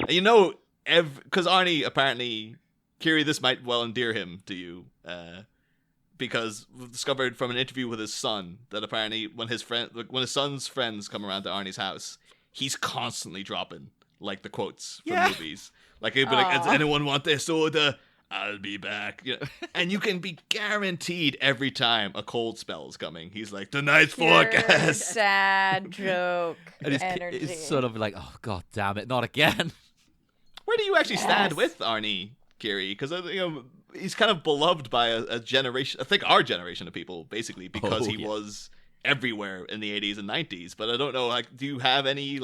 You know, because Arnie apparently, Kiri, this might well endear him to you, because we've discovered from an interview with his son that apparently when his son's friends come around to Arnie's house, he's constantly dropping like the quotes from movies. Like he'd be like, "Does anyone want their soda? I'll be back." You know? And you can be guaranteed every time a cold spell is coming, he's like, "Tonight's forecast." Sad joke. And energy. it's sort of like, oh god damn it, not again. Where do you actually stand with Arnie, Kiri? Because he's kind of beloved by a generation. I think our generation of people, basically, because he was everywhere in the 80s and 90s. But I don't know. Like, do you have any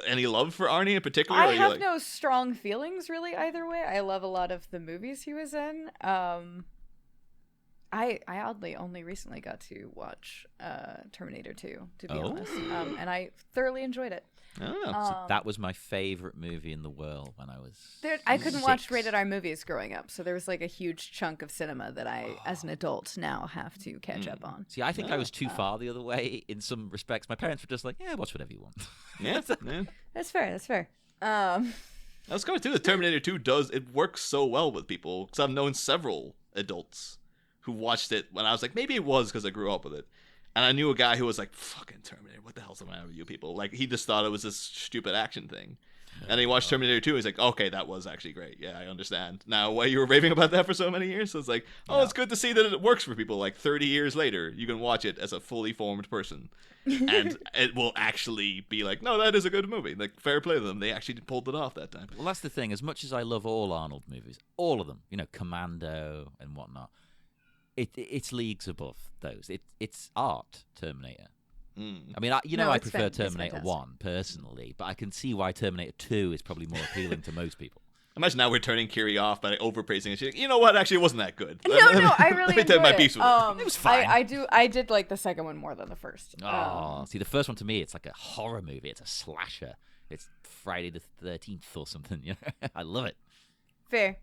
any love for Arnie in particular? I have no strong feelings really either way. I love a lot of the movies he was in. I oddly only recently got to watch Terminator 2, to be honest, and I thoroughly enjoyed it. So that was my favorite movie in the world when I was I couldn't watch rated R movies growing up, so there was like a huge chunk of cinema that I, as an adult, now have to catch up on. See, I think I was too far the other way in some respects. My parents were just like, yeah, watch whatever you want. Yeah. That's fair. I was going to. The Terminator 2 it works so well with people, because I've known several adults who watched it when I was like, maybe it was because I grew up with it. And I knew a guy who was like, fucking Terminator, what the hell's the matter with you people? Like, he just thought it was this stupid action thing. And he watched Terminator 2, he's like, okay, that was actually great. Yeah, I understand. Now, why you were raving about that for so many years? So it's like, it's good to see that it works for people. Like, 30 years later, you can watch it as a fully formed person. And it will actually be like, no, that is a good movie. Like, fair play to them. They actually pulled it off that time. Well, that's the thing. As much as I love all Arnold movies, all of them, Commando and whatnot, it's leagues above those. It's art, Terminator. I mean, I prefer Terminator 1 personally, but I can see why Terminator 2 is probably more appealing to most people. Imagine now we're turning Kiri off by overpraising it. She's like, you know what? Actually, it wasn't that good. No, I really enjoyed it. It was fine. I did like the second one more than the first. See, the first one to me, it's like a horror movie. It's a slasher. It's Friday the 13th or something. I love it. Fair.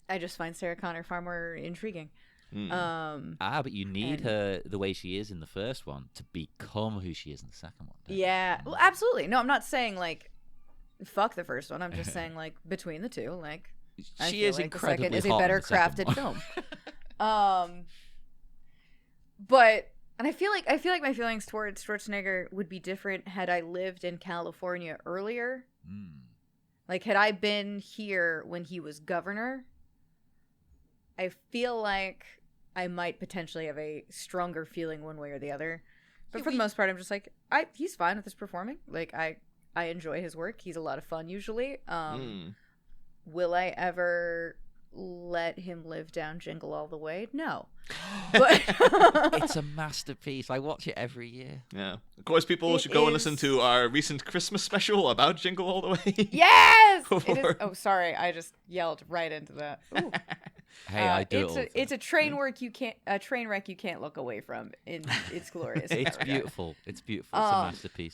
I just find Sarah Connor far more intriguing. But you need her the way she is in the first one to become who she is in the second one. Yeah, well, absolutely. No, I'm not saying like fuck the first one. I'm just saying like between the two, like she is incredibly the second is hot a better crafted film. But I feel like my feelings towards Schwarzenegger would be different had I lived in California earlier. Like had I been here when he was governor, I feel like I might potentially have a stronger feeling one way or the other. But for the most part, I'm just like, he's fine with his performing. Like, I enjoy his work. He's a lot of fun, usually. Will I ever let him live down Jingle All the Way? No. But it's a masterpiece. I watch it every year. Yeah. Of course, people should go and listen to our recent Christmas special about Jingle All the Way. Yes! It is. Oh, sorry. I just yelled right into that. Ooh. Hey, I do it's a train wreck you can't look away from. It's glorious. It's beautiful. It's beautiful. It's a masterpiece.